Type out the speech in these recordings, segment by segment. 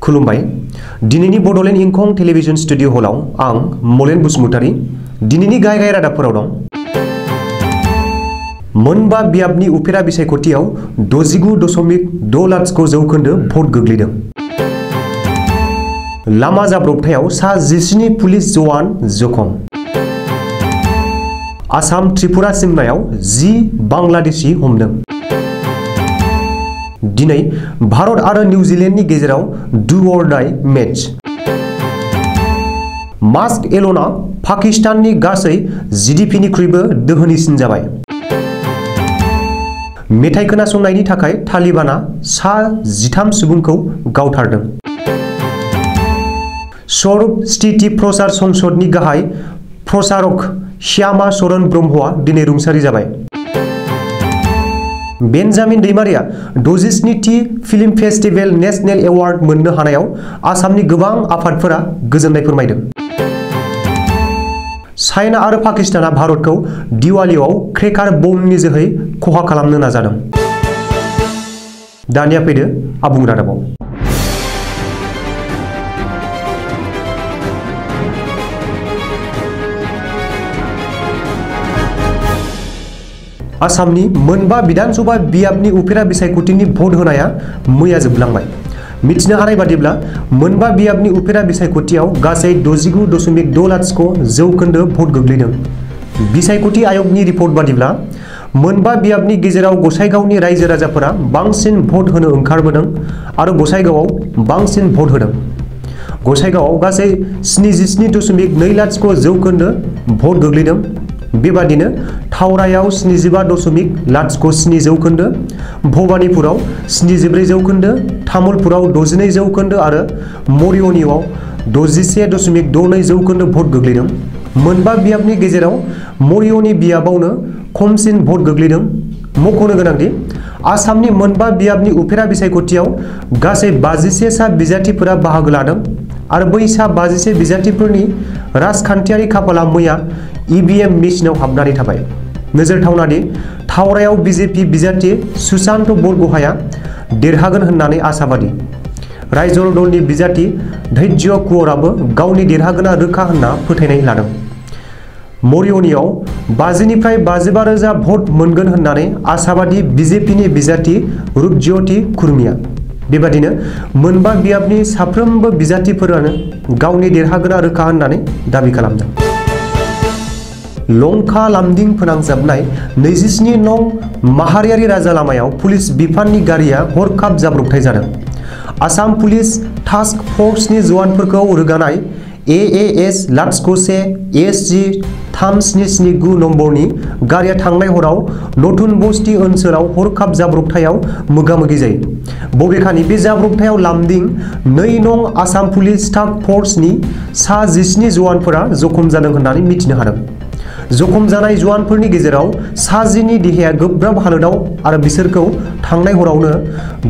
खुलुमबाय दिनैनि Bodoland इंखं television studio हलाव आं मलेन बसुमतारी दिनैनि गाहाय रादाबफोराव दं। मोनबा बियाबनि उफेरा बिसायख'थियाव 69.6 जौखोन्दो भट गोग्लैदों। लामा जाब्रबथायाव सा 17 पुलिस जवान जखम। आसाम त्रिपुरा सिमनायाव 10 बांलादेशी हमदों। दिनै भारत आरो निउजिलेन्डनि गेजेराव do or die match. Mask एलना पाकिस्ताननि गासै जीडीपीनिख्रुइबो दोहोनिसिन जाबाय। मेथाइ खोनासंनायनि थाखाय तालिबाना सा 13 सुबुंखौ गावथारदों। स्वरूप स्थिति प्रचार संसदनि गाहाय प्रचारक श्यामा चरण ब्रह्मआ दिनै रुंसारि जाबाय। बेन्जामिन दैमारिया 67थि फिल्म फेस्टिभेल नेशनेल एवार्ड मोननो हानायाव आसामनि गोबां आफादफोरा गोजोननाय फोरमायदों। चाइना आरो पाकिस्ताना भारतखौ दिवालियाव क्रेकार बमनि जोहै खहा खालामनो नाजादों। दानिया फैदो आबुं रादाबाव। आसामनि मोनबा विधानसभा बियाबनि उफेरा बिसायख'थिनि भट होनाया मैया जोबलांबाय। मिथिनो हानाय बादिब्ला मोनबा बियाबनि उफेरा बिसायख'थियाव गासै 69.6 जौखोन्दो भट गोग्लैदों। बिसायख'थि आय'गनि रिपर्ट बादिब्ला मोनबा बियाबनि गेजेराव गसाइगावनि रायजो राजाफोरा बांसिन भट होनो ओंखारबोदों आरो गसाइगावआव बांसिन भट होदों। गसाइगावआव गासै 77.20 जौखोन्दो भट गोग्लैदों। बेबादिनो थावरायाव 75.07 जौखोन्दो, भबानिपुराव 74 जौखोन्दो, तामुलपुराव 62 जौखोन्दो आरो मरियनीआव 61.62 जौखोन्दो भट गोग्लैदों। मोनबा बियाबनि गेजेराव मरियनी बियाबावनो खमसिन भट गोग्लैदों। मख'नो गोनांदि आसामनि मोनबा बियाबनि उफेरा बिसायख'थियाव गासै 51 सा बिजाथिफोरा बाहागो लादों आरो बै सा 51 बिजाथिफोरनि राजखान्थियारि खाफाला मैया ईवीएम मेसिनाव हाबनानै थाबाय। नोजोरथावनादि थावरायाव बीजेपी बिजाथि सुशांत बरग'हाया देरहागोन होननानै आशाबादि। रायजल दलनि बिजाथि धैर्य कुंवराबो गावनि देरहागोना रोखा होनना फोथायनाय लादों। मरियनीआव 50निफ्राय 55,000 भट मोनगोन होननानै आशाबादि बीजेपीनि बिजाथि रूपज्योति खुरमिया। बेबादिनो मोनबा बियाबनि साफ्रोमबो बिजाथिफोरानो गावनि देरहागोना रोखा होननानै दाबि खालामदों। लंका लामदिं फोनांजाबनाय 27 नं माहारियारि राजा लामायाव पुलिस बिफाननि गारिया हरखाब जाब्रबथाय जादों। आसाम पुलिस टास्क फोर्सनि जवानफोरखौ रोगानाय AAS 01 ASG 3779 नम्बरनि गारिया थांनाय हराव नथुन बस्ती ओनसोलाव हरखाब जाब्रबथायाव मोगा-मोगि जायो। बबेखानि बे जाब्रबथायाव लामदिं 2 नं आसाम पुलिस टास्क फोर्सनि सा 17 जवानफोरा जखम जादों होननानै मिथिनो हादों। जखम जानाय जवानफोरनि गेजेराव सा 10 नि देहाया गोब्राब हालोदाव आरो बिसोरखौ थांनाय हरावनो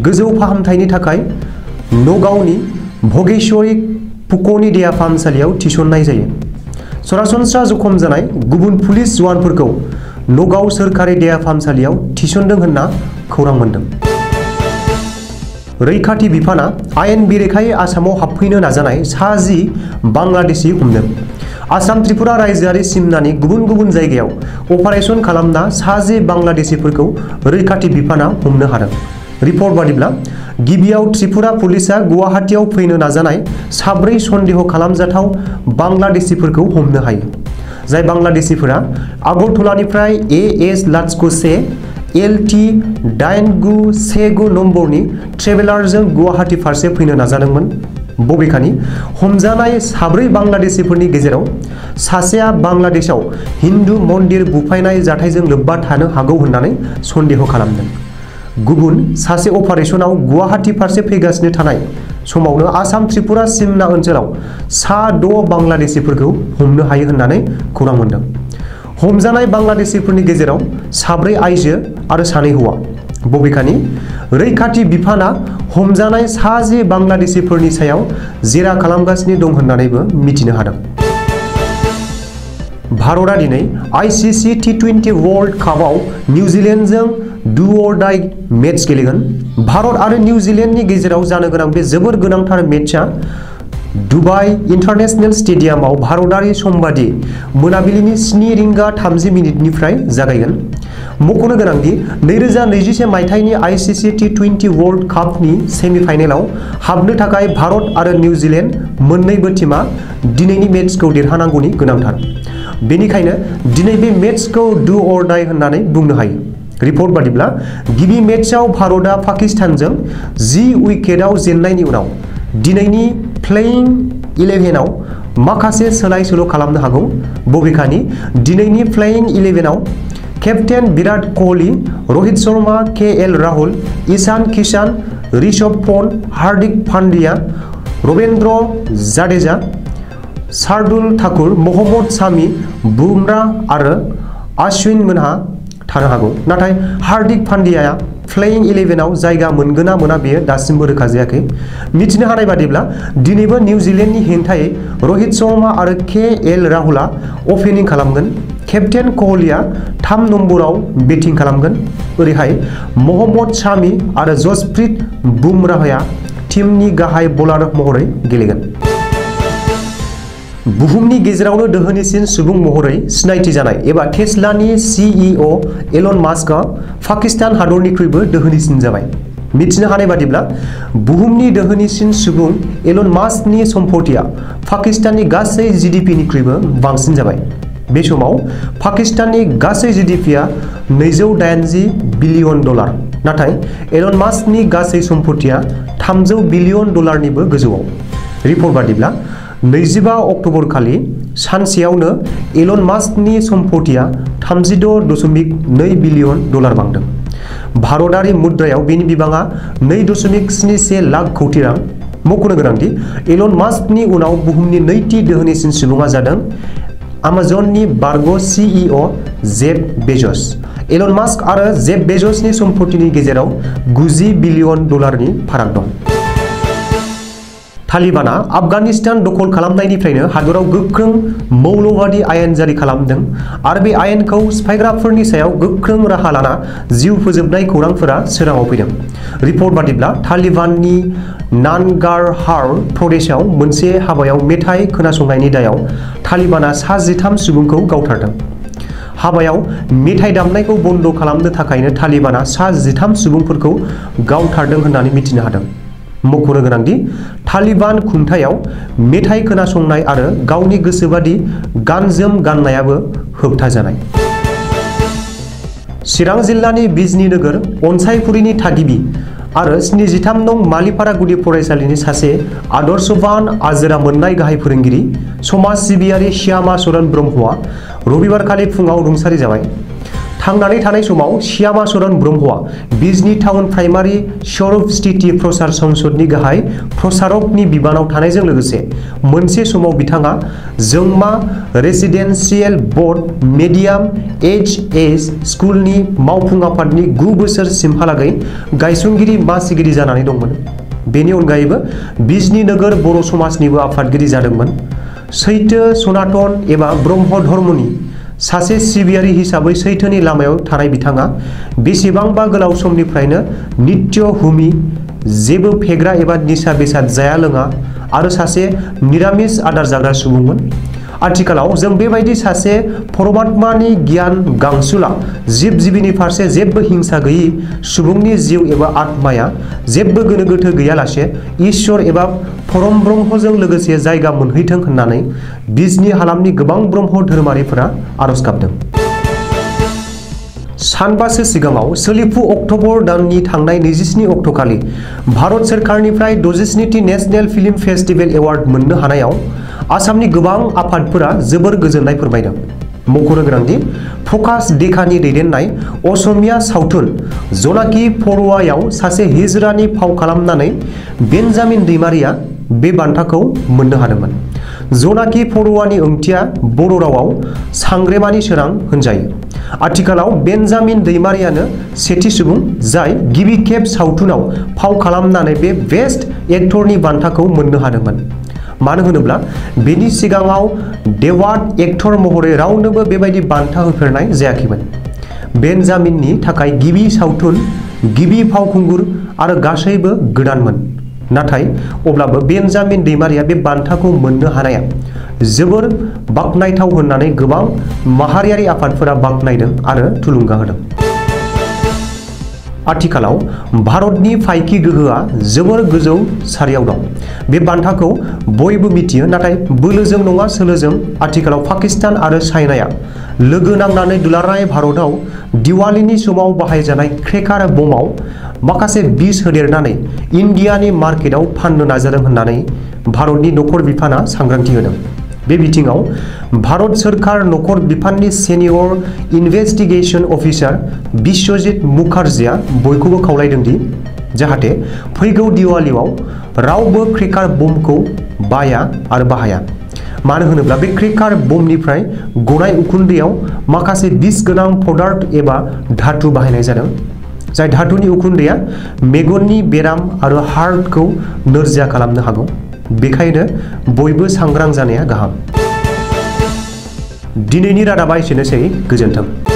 गोजौ फाहामथायनि थाखाय नगावनि भगेश्वरी पुक'नि देहा फाहामसालियाव थिसननाय जायो। सरासनस्रा जखम जानाय गुबुन पुलिस जवानफोरखौ नगाव सोरखारि देहा फाहामसालियाव थिसनदों होनना खौरां मोनदों। रैखाथि बिफाना आयेन बेरेखायै आसामाव हाबफैनो नाजानाय सा 10 बांलादेशी हमदों। आसाम त्रिपुरा रायजोआरि सिमनानि गुबुन गुबुन जायगायाव अपारेशन खालामना सा 10 बांलादेशीफोरखौ रैखाथि बिफाना हमनो हादों। रिपर्ट बादिब्ला गिबियाव त्रिपुरा पुलिसआ गुवाहाटीआव फैनो नाजानाय 4 सन्देह खालामजाथाव बांलादेशीफोरखौ हमनो हायो। जाय बांलादेशीफोरा आगरतलानिफ्राय AS 01 LT 8919 नम्बरनि ट्रेभेलारजों गुवाहाटी फारसे फैनो नाजादोंमोन। बबेखानि हमजानाय 4 बांलादेशीफोरनि गेजेराव सासेया बांलादेशआव हिन्दु मन्दिर बुफायनाय जाथायजों लोब्बा थानो हागौ होननानै सन्देह खालामदों। गुबुन सासे अपारेशनाव गुवाहाटी फारसे फैगासिनो थानाय समावनो आसाम त्रिपुरा सिमना ओनसोलाव सा 6 बांलादेशीफोरखौ हमनो हायो होननानै खौरां मोनदों। हमजानाय बांलादेशीफोरनि गेजेराव 4 आइजो आरो 2 हौवा। बबेखानि रैखाथि बिफाना हमजानाय सा 10 बांलादेशीफोरनि सायाव जेरा खालामगासिनो दं होननानैबो मिथिनो हादों। भारतआ दिनै ICC T20 वर्ल्ड कापआव निउजिलेन्डजों डु अर डाइ मेच गेलेगोन। भारत आरो निउजिलेन्डनि गेजेराव जानो गोनां बे जोबोर गोनांथार मेचआ दुबाइ इन्टारनेशनेल स्टेडियामाव भारतारि समबादि मोनाबिलिनि 7:30 निफ्राय जागायगोन। मख'नो गोनांदि 2021 मायथाइनि आईसीसी T20 वर्ल्ड कापनि सेमिफाइनेलाव हाबनो थाखाय भारत आरो निउजिलेन्ड मोन्नैबो टीमा दिनैनि मेचखौ देरहानांगौनि गोनांथार। बेनिखायनो दिनै बे मेचखौ डु अर डाइ होननानै बुंनो हायो। रिपर्ट बादिब्ला गिबि मेचआव भारतआ पाकिस्तानजों 10 उइकेटआव जेननायनि उनाव दिनैनि प्लेइं 11आव माखासे सोलाय सोल' खालामनो हागौ। बबेखानि दिनैनि playing 11आव captain Virat Kohli, Rohit Sharma, KL Rahul, Ishan Kishan, Rishabh Pant, Hardik Pandya, Ravindra Jadeja, Shardul Thakur, Mohammad Shami, Bumrah आरो अश्विन मोनहा थानो हागौ। नाथाय हार्दिक पांड्याया प्लेइं 11आव जायगा मोनगोन ना मोना बेयो दासिमबो रोखा जायाखै। मिथिनो हानाय बादिब्ला दिनैबो निउजिलेन्डनि हेंथायै रोहित शर्मा आरो केएल राहुलआ ओपनिं खालामगोन। केप्टेन कोहलीआ 3 नम्बराव बेटिं खालामगोन। ओरैहाय मोहम्मद शामी आरो जसप्रीत बुमराहआ टीमनि गाहाय बलार महरै गेलेगोन। बुहुमनि गेजेरावनो दोहोनिसिन सुबुं महरै सिनायथि जानाय एबा टेस्लानि सीईओ एलन मास्कआ पाकिस्तान हादरनिख्रुइबो दोहोनिसिन जाबाय। मिथिनो हानाय बादिब्ला बुहुमनि दोहोनिसिन सुबुं एलन मास्कनि सम्पथिया पाकिस्ताननि गासै जीडीपीनिख्रुइबो बांसिन जाबाय। बे समाव पाकिस्ताननि गासै जीडीपीआ 280 बिलियन डलार, नाथाय एलन मास्कनि गासै सम्पथिया 300 बिलियन डलारनिबो गोजौआव। रिपर्ट बादिब्ला 25 अक्ट'बर खालि सानसेयावनो एलन मास्कनि सम्पथिया 36.2 बिलियन डलार बांदों। भारतारि मुद्रायाव बेनि बिबाङा 2.71 लाख कौटि रां। मख'नो गोनांदि एलन मास्कनि उनाव बुहुमनि नैथि दोहोनिसिन सुबुङा जादों अमेजननि बारग' CEO Jeff Bezos. Elon Musk आरो जेफ बेजसनि सम्पथिनि गेजेराव 90 बिलियन डलारनि फाराग दं। तालिबानआ आफगानिस्तान दखल खालामनायनिफ्रायनो हादराव गोख्रों मौलबादि आयेन जारि खालामदों आरो बे आयेनखौ सिफायग्राफोरनि सायाव गोख्रों राहा लाना जिउ फोजोबनाय खौरांफोरा सोराङाव फैदों। रिपर्ट बादिब्ला तालिबाननि नानगारहार प्रदेशआव मोनसे हाबायाव मेथाइ खोनासंनायनि दायाव तालिबानआ 13 सुबुंखौ गावथारदों। हाबायाव मेथाइ दामनायखौ बन्द खालामनो थाखायनो तालिबानआ 13 सुबुंफोरखौ गावथारदों होननानै मिथिनो हादों। मख'नो गोनांदि तालिबान खुंथायाव मेथाइ खोनासंनाय आरो गावनि गोसोबादि गान-जोम गाननायाबो होबथाजानाय। चिरां जिल्लानि बिजनी नोगोर अनसायपुरीनि थागिबि आरो 73 नं मालिपारा गुदि फरायसालिनि सासे आदर्शवान आजिरा मोननाय गाहाय फोरोंगिरि समाज सिबियारि श्यामा चरण ब्रह्मआ रबिबारखालि फुङाव रुंसारि जाबाय। थांनानै थानाय समाव श्यामा चरण ब्रह्मआ बिजनी टाउन प्राइमारि स्वरूप स्थिति प्रसार संसदनि गाहाय प्रसारकनि बिबानाव थानायजों लोगोसे मोनसे समाव बिथाङा जोंमा रेसिडेन्सियेल बोर्ड मेडियाम एच.एस. स्कुलनि मावफुं आफादनि 9 बोसोरसिमहालागै गायसनगिरि मासिगिरि जानानै दंमोन। बेनि अनगायैबो बिजनी नोगोर बर' समाजनिबो आफादगिरि जादोंमोन। सैथो सनातन एबा ब्रह्म धर्मनि सासे सिबियारि हिसाबै सैथोनि लामायाव थानाय बिथाङा बेसेबांबा गोलाव समनिफ्रायनो नित्य हुमि, जेबो फेग्रा एबा निसा बेसाद जाया लोङा आरो सासे निरामिस आदार जाग्रा सुबुंमोन। आथिखालाव जों बेबायदि सासे परमात्मानि गियान गांसुला जिब जिबिनि फारसे जेबो हिंसा गैयै सुबुंनि जिउ एबा आत्माया जेबो गोनो गोथो गैयालासे इसोर एबा परम ब्रह्मजों लोगोसे जायगा मोनहैथों होननानै बिजनी हालामनि गोबां ब्रह्म धोरोमारिफोरा आरज गाबदों। सानबासो सिगाङाव सोलिफु अक्ट'बर दाननि थांनाय 27 अक्ट'खालि भारत सोरखारनिफ्राय 67थि नेशनेल फिल्म फेस्टिभेल एवार्ड मोननो हानायाव आसामनि गोबां आफादफोरा जोबोर गोजोननाय फोरमायदों। मख'नो गोनांदि प्रकाश देखानि दैदेननाय असमिया सावथुन जनाकी परुवायाव सासे हिजरानि फाव खालामनानै बेन्जामिन दैमारिया बे बान्थाखौ मोननो हादोंमोन। जनाकी परुवानि ओंथिया बर' रावाव सांग्रेमानि सोरां होनजायो। आथिखालाव बेन्जामिन दैमारियानो सेथि सुबुं जाय गिबि खेब सावथुनाव फाव खालामनानै बे बेस्ट एक्टरनि बान्थाखौ मोननो हादोंमोन। मानो होनोब्ला बेनि सिगाङाव डेवार्ड एक्टर महरै रावनोबो बेबायदि बान्था होफेरनाय जायाखैमोन। बेन्जामिननि थाखाय गिबि सावथुन, गिबि फावखुंगुर आरो गासैबो गोदानमोन। नाथाय अब्लाबो बेन्जामिन दैमारिया बे बान्थाखौ मोननो हानाया जोबोर बाखनायथाव होननानै गोबां माहारियारि आफादफोरा बाखनायदों आरो थुलुंगा होदों। आथिखालाव भारतनि फायखि गोहोआ जोबोर गोजौ सारियाव दं। बे बान्थाखौ बयबो मिथियो, नाथाय बोलोजों नङा सोलोजों आथिखालाव पाकिस्तान आरो चाइनाया लोगो नांनानै दुलाराय भारतआव दिवालीनि समाव बाहायजानाय क्रेकार बमआव माखासे बिस होदेरनानै इन्डियानि मार्केटआव फाननो नाजादों होननानै भारतनि नखर बिफाना सांग्रांथि होदों। बे बिथिङाव भारत सोरखार नखर बिफाननि सेनियर इनभेस्टिगेशन अफिसार बिश्वजित मुखार्जीआ बयखौबो खावलायदों दि जाहाथे फैगौ दिवालीआव रावबो क्रेकार बमखौ बाया आरो बाहाया। मानो होनोब्ला बे क्रेकार बमनिफ्राय गनाय उखुन्दैयाव माखासे बिस गोनां पदार्थ एबा धातु बाहायनाय जादों, जाय धातुनि उखुन्दैया मेगननि बेराम आरो हार्टखौ नोरजिया खालामनो हागौ। बेखायनो बयबो सांग्रां जानाया गाहाम। दिनैनि रादाबा एसेनोसै। गोजोन्थों।